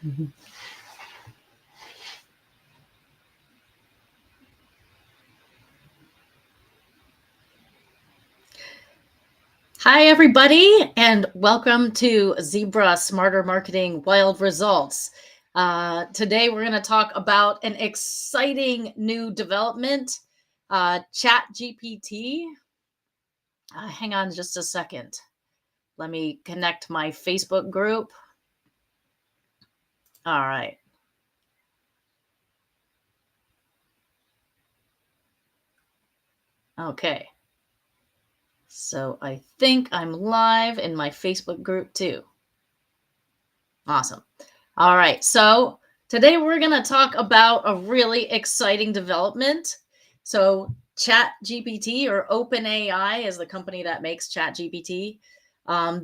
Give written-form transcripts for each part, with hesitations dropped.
Mhm. Hi, everybody, and welcome to Zebra Smarter Marketing Wild Results. Today, we're going to talk about an exciting new development, Chat GPT. Hang on just a second. Let me connect my Facebook group. All right. Okay. So I think I'm live in my Facebook group too. Awesome. All right. So today we're going to talk about a really exciting development. So Chat GPT, or OpenAI is the company that makes Chat GPT.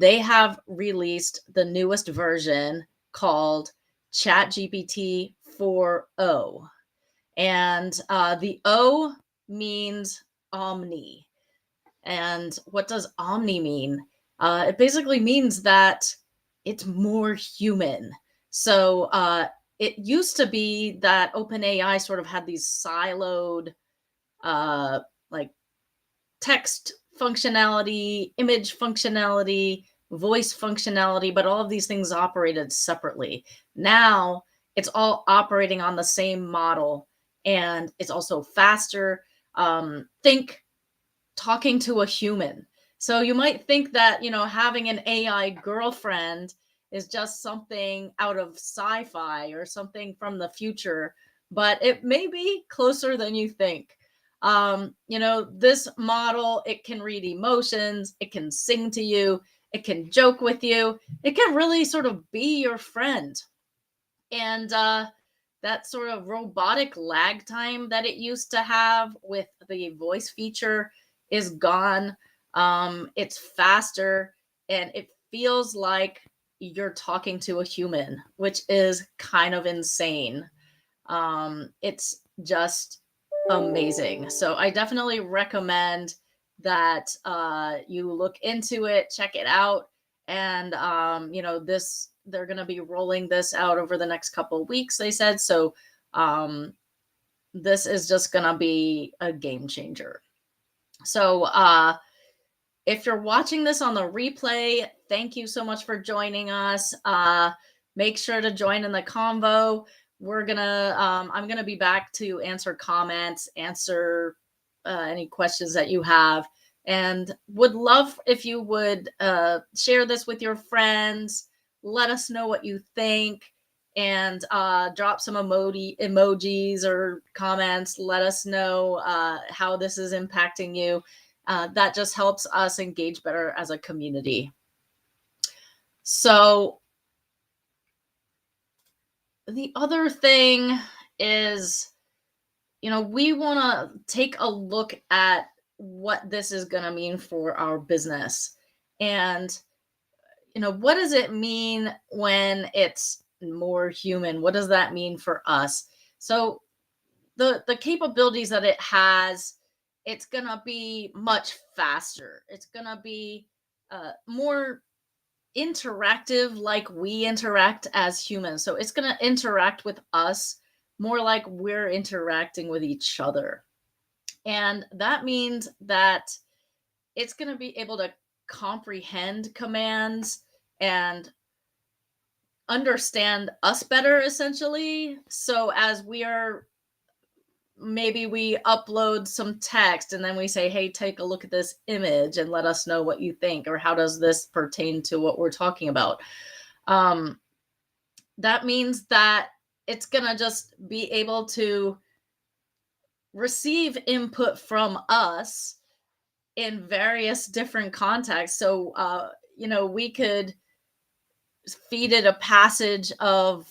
They have released the newest version called Chat GPT 4o. And the O means omni. And what does omni mean? It basically means that it's more human. So it used to be that OpenAI sort of had these siloed, like text functionality, image functionality, voice functionality, but all of these things operated separately. Now it's all operating on the same model, and it's also faster. Think talking to a human. So you might think that, having an AI girlfriend is just something out of sci-fi or something from the future, but it may be closer than you think. This model, it can read emotions, it can sing to you, it can joke with you, it can really sort of be your friend. And that sort of robotic lag time that it used to have with the voice feature is gone. It's faster, and it feels like you're talking to a human, which is kind of insane. It's just amazing. So I definitely recommend that you look into it, check it out. And this, they're going to be rolling this out over the next couple of weeks, they said. So this is just going to be a game changer. So if you're watching this on the replay, thank you so much for joining us. Make sure to join in the convo. I'm gonna be back to answer comments, answer any questions that you have, and would love if you would share this with your friends. Let us know what you think, and drop some emojis or comments. Let us know how this is impacting you. That just helps us engage better as a community. So the other thing is, we want to take a look at what this is going to mean for our business. And, what does it mean when it's more human? What does that mean for us? So the capabilities that it has, it's going to be much faster. It's going to be more interactive, like we interact as humans. So it's going to interact with us more like we're interacting with each other. And that means that it's going to be able to comprehend commands and understand us better, essentially. So as maybe we upload some text and then we say, hey, take a look at this image and let us know what you think, or how does this pertain to what we're talking about. That means that it's going to just be able to receive input from us in various different contexts. So, we could feed it a passage of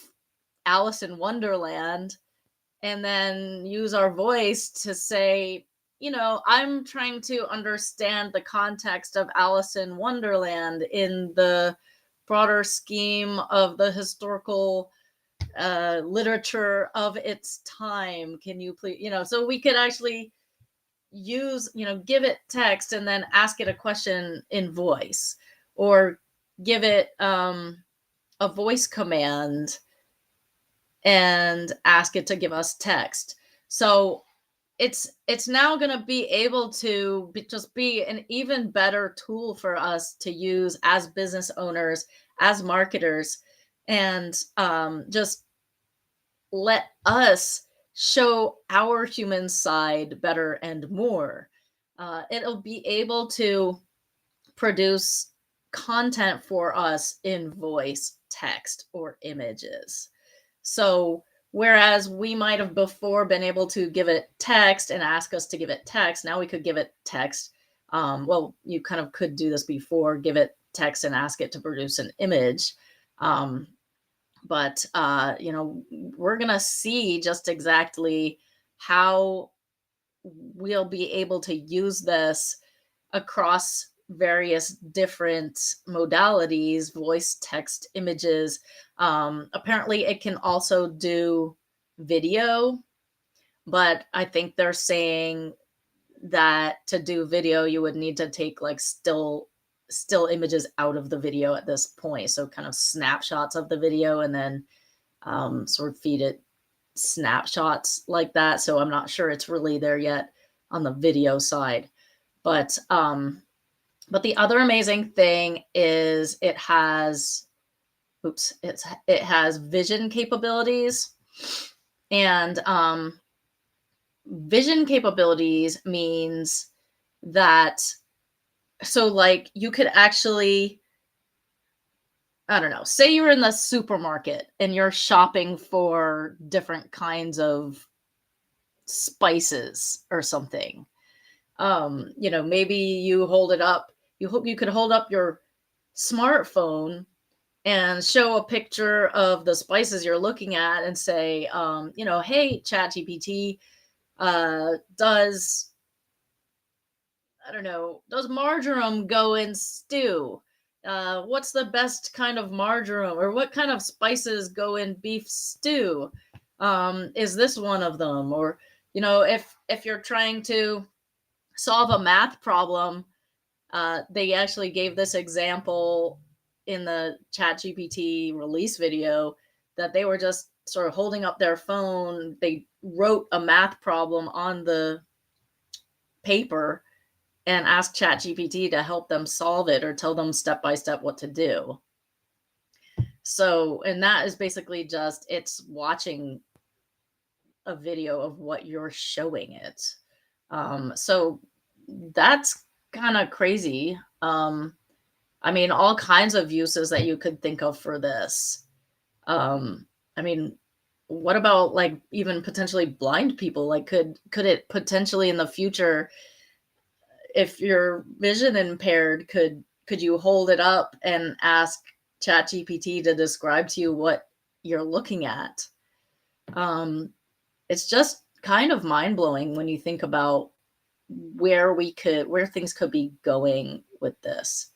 Alice in Wonderland and then use our voice to say, I'm trying to understand the context of Alice in Wonderland in the broader scheme of the historical literature of its time. Can you please, so we could actually use, give it text and then ask it a question in voice, or give it a voice command and ask it to give us text. So it's now going to be able to just be an even better tool for us to use as business owners, as marketers, and just let us show our human side better and more. It'll be able to produce content for us in voice, text, or images. So, whereas we might have before been able to give it text and ask us to give it text, now we could give it text. Well, you kind of could do this before, give it text and ask it to produce an image. But we're going to see just exactly how we'll be able to use this across various different modalities: voice, text, images. Apparently it can also do video, but I think they're saying that to do video you would need to take like still images out of the video at this point, so kind of snapshots of the video, and then sort of feed it snapshots like that. So I'm not sure it's really there yet on the video side. But the other amazing thing is it has vision capabilities. And vision capabilities means that, so like you could actually, I don't know, say you're in the supermarket and you're shopping for different kinds of spices or something. Maybe you hold it up. You could hold up your smartphone and show a picture of the spices you're looking at and say, hey, ChatGPT, does marjoram go in stew? What's the best kind of marjoram, or what kind of spices go in beef stew? Is this one of them? Or, if you're trying to solve a math problem, they actually gave this example in the ChatGPT release video, that they were just sort of holding up their phone. They wrote a math problem on the paper and asked ChatGPT to help them solve it or tell them step by step what to do. So, and that is basically just, it's watching a video of what you're showing it. So that's kind of crazy. All kinds of uses that you could think of for this. What about like even potentially blind people? Like could it potentially in the future, if you're vision impaired, could you hold it up and ask ChatGPT to describe to you what you're looking at? It's just kind of mind-blowing when you think about where things could be going with this.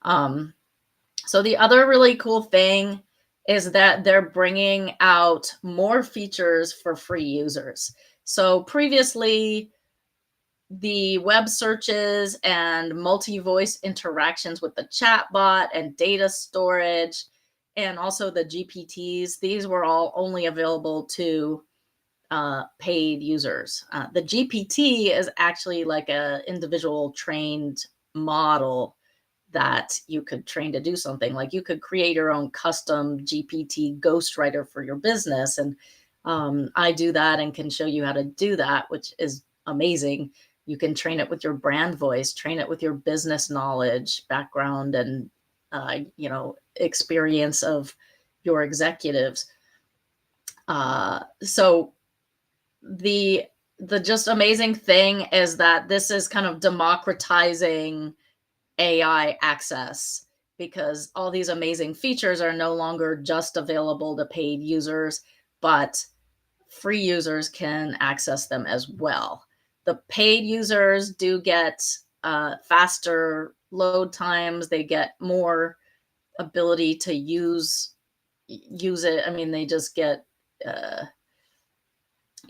So the other really cool thing is that they're bringing out more features for free users. So previously, the web searches and multi-voice interactions with the chatbot and data storage, and also the GPTs, these were all only available to paid users. The GPT is actually like a individual trained model that you could train to do something. Like you could create your own custom GPT ghostwriter for your business. And I do that and can show you how to do that, which is amazing. You can train it with your brand voice, train it with your business knowledge, background, and experience of your executives. So the just amazing thing is that this is kind of democratizing AI access, because all these amazing features are no longer just available to paid users, but free users can access them as well. The paid users do get faster load times. They get more ability to use it. They just get, I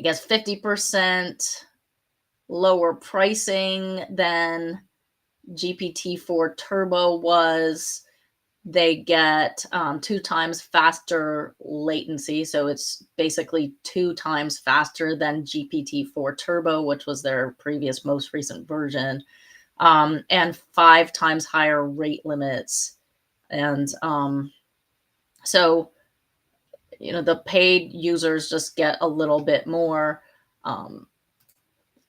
guess, 50% lower pricing than GPT-4 Turbo was. they get 2 times faster latency. So it's basically 2 times faster than GPT-4 Turbo, which was their previous most recent version, and 5 times higher rate limits. And so, the paid users just get a little bit more.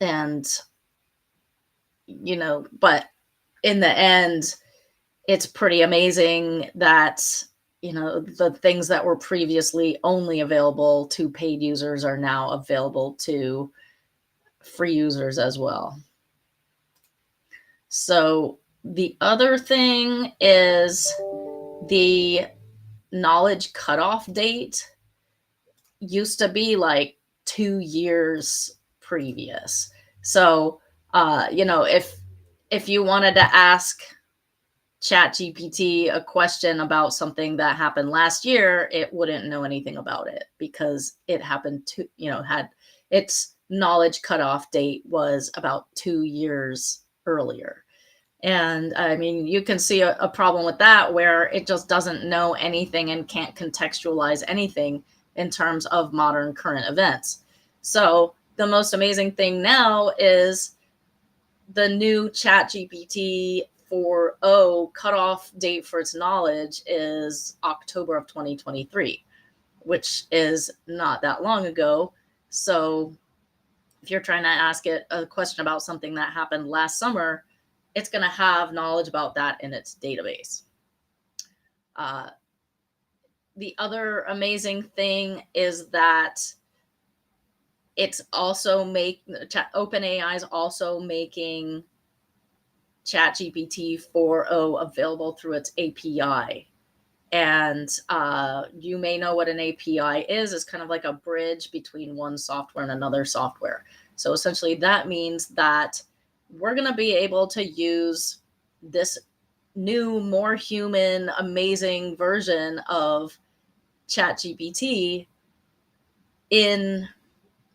And, but in the end, it's pretty amazing that, the things that were previously only available to paid users are now available to free users as well. So the other thing is the knowledge cutoff date used to be like 2 years previous. So, if you wanted to ask ChatGPT a question about something that happened last year, it wouldn't know anything about it because it happened to, had its knowledge cutoff date was about 2 years earlier. And I mean, you can see a problem with that where it just doesn't know anything and can't contextualize anything in terms of modern current events. So the most amazing thing now is the new GPT-4o cutoff date for its knowledge is October of 2023, which is not that long ago. So if you're trying to ask it a question about something that happened last summer, it's going to have knowledge about that in its database. The other amazing thing is that it's also OpenAI is also making ChatGPT 4o available through its API. And you may know what an API is. It's kind of like a bridge between one software and another software. So essentially that means that we're going to be able to use this new, more human, amazing version of ChatGPT in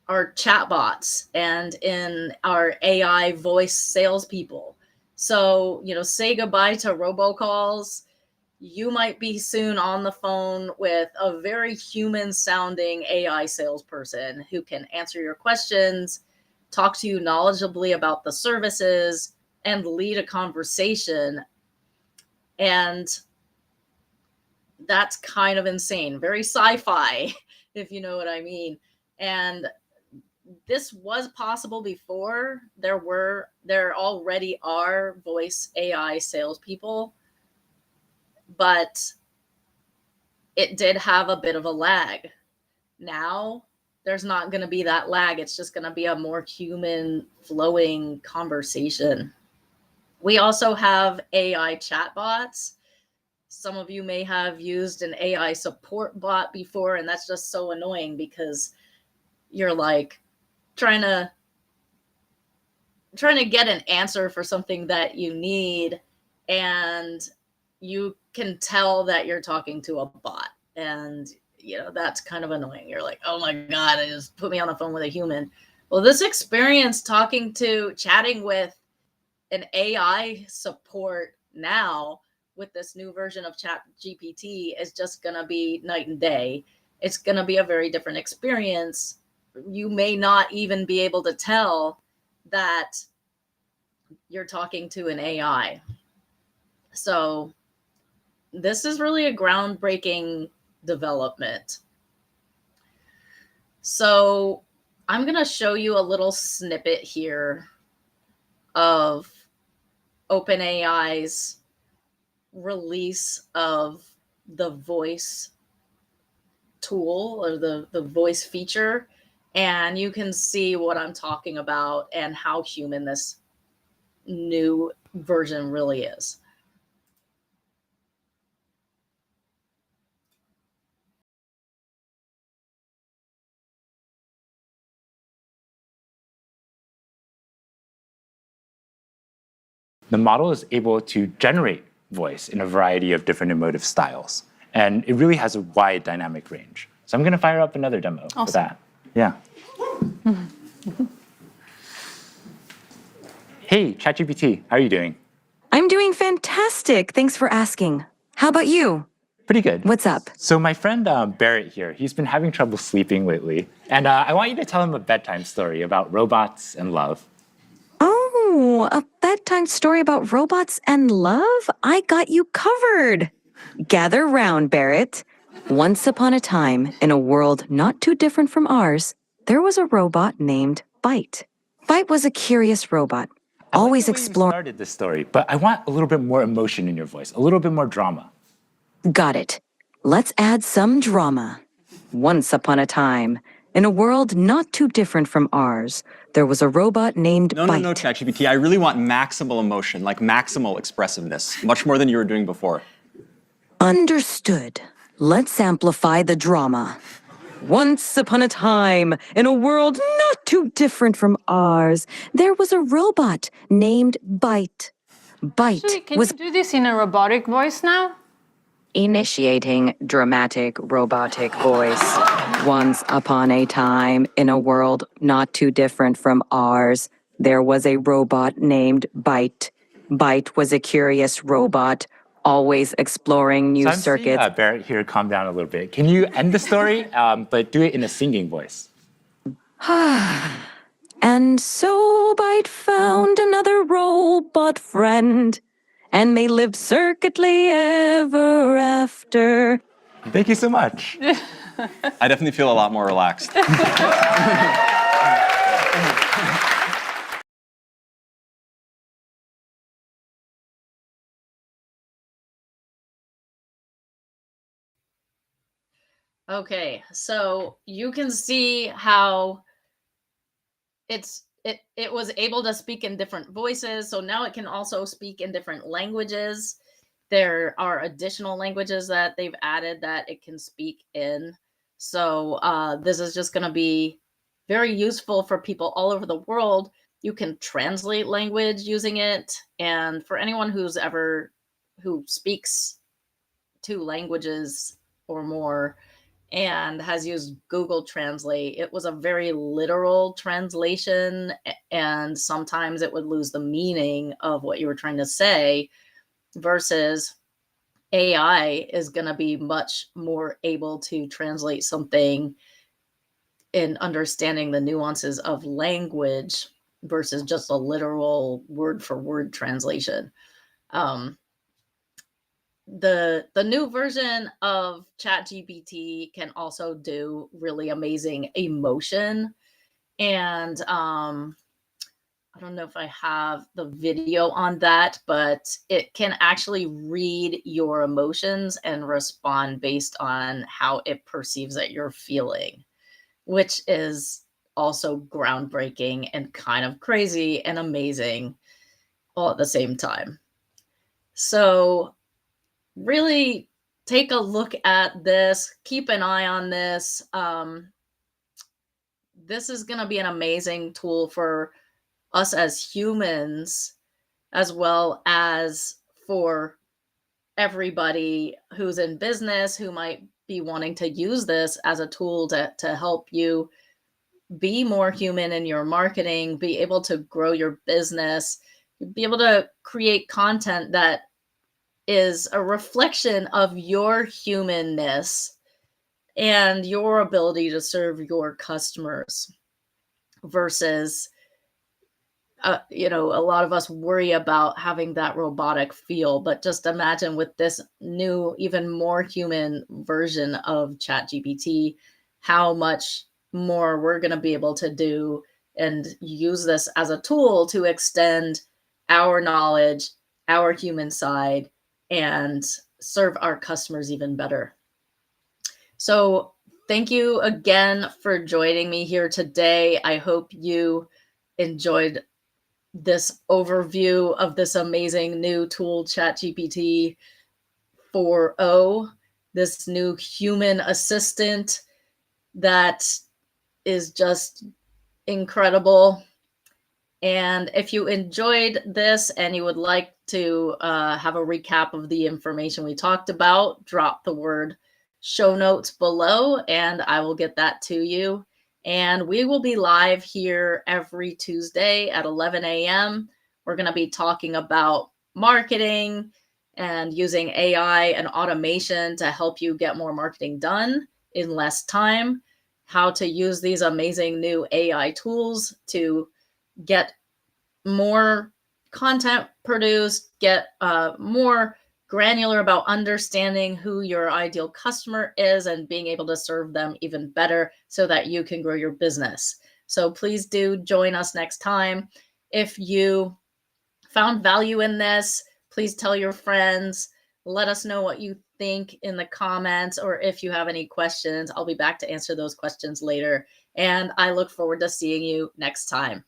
our chatbots and in our AI voice salespeople. So, say goodbye to robocalls. You might be soon on the phone with a very human sounding AI salesperson who can answer your questions, talk to you knowledgeably about the services, and lead a conversation. And that's kind of insane, very sci-fi, if you know what I mean. And this was possible before. There already are voice AI salespeople, but it did have a bit of a lag. Now there's not going to be that lag. It's just going to be a more human flowing conversation. We also have AI chatbots. Some of you may have used an AI support bot before, and that's just so annoying because you're like trying to get an answer for something that you need, and you can tell that you're talking to a bot, and that's kind of annoying. You're like, oh my god, it just put me on the phone with a human. Well, this experience chatting with an AI support now with this new version of ChatGPT is just gonna be night and day. It's gonna be a very different experience. You may not even be able to tell that you're talking to an AI. So this is really a groundbreaking development. So I'm going to show you a little snippet here of OpenAI's release of the voice tool or the voice feature. And you can see what I'm talking about and how human this new version really is. The model is able to generate voice in a variety of different emotive styles. And it really has a wide dynamic range. So I'm going to fire up another demo for that. Yeah. Hey, ChatGPT, how are you doing? I'm doing fantastic. Thanks for asking. How about you? Pretty good. What's up? So my friend Barrett here, he's been having trouble sleeping lately. And I want you to tell him a bedtime story about robots and love. Oh, a bedtime story about robots and love? I got you covered. Gather round, Barrett. Once upon a time, in a world not too different from ours, there was a robot named Byte. Byte was a curious robot, always exploring. Started this story, but I want a little bit more emotion in your voice, a little bit more drama. Got it. Let's add some drama. Once upon a time, in a world not too different from ours, there was a robot named Byte. No, ChatGPT. I really want maximal emotion, like maximal expressiveness, much more than you were doing before. Understood. Let's amplify the drama. Once upon a time, in a world not too different from ours, there was a robot named Byte. Byte Actually, can was you do this in a robotic voice now? initiating dramatic robotic voice. Once upon a time, in a world not too different from ours, there was a robot named Byte. Byte was a curious robot, always exploring new circuits. Barrett here, calm down a little bit. Can you end the story, but do it in a singing voice? And so Byte found another robot friend, and they lived circuitly ever after. Thank you so much. I definitely feel a lot more relaxed. Okay, so you can see how it was able to speak in different voices. So now it can also speak in different languages. There are additional languages that they've added that it can speak in. So this is just going to be very useful for people all over the world. You can translate language using it. And for anyone who speaks 2 languages or more and has used Google Translate, it was a very literal translation, and sometimes it would lose the meaning of what you were trying to say, versus AI is going to be much more able to translate something in understanding the nuances of language versus just a literal word for word translation. The new version of ChatGPT can also do really amazing emotion, and I don't know if I have the video on that, but it can actually read your emotions and respond based on how it perceives that you're feeling, which is also groundbreaking and kind of crazy and amazing all at the same time. So really take a look at this, keep an eye on this. This is going to be an amazing tool for us as humans, as well as for everybody who's in business who might be wanting to use this as a tool to help you be more human in your marketing, be able to grow your business, be able to create content that is a reflection of your humanness and your ability to serve your customers versus a lot of us worry about having that robotic feel, but just imagine with this new, even more human version of ChatGPT, how much more we're going to be able to do and use this as a tool to extend our knowledge, our human side, and serve our customers even better. So thank you again for joining me here today. I hope you enjoyed this overview of this amazing new tool, ChatGPT 4o, this new human assistant that is just incredible. And if you enjoyed this and you would like to have a recap of the information we talked about, drop the word show notes below and I will get that to you. And we will be live here every Tuesday at 11 a.m. We're going to be talking about marketing and using AI and automation to help you get more marketing done in less time, how to use these amazing new AI tools to get more content produced, get more granular about understanding who your ideal customer is and being able to serve them even better so that you can grow your business. So please do join us next time. If you found value in this, please tell your friends. Let us know what you think in the comments, or if you have any questions, I'll be back to answer those questions later. And I look forward to seeing you next time.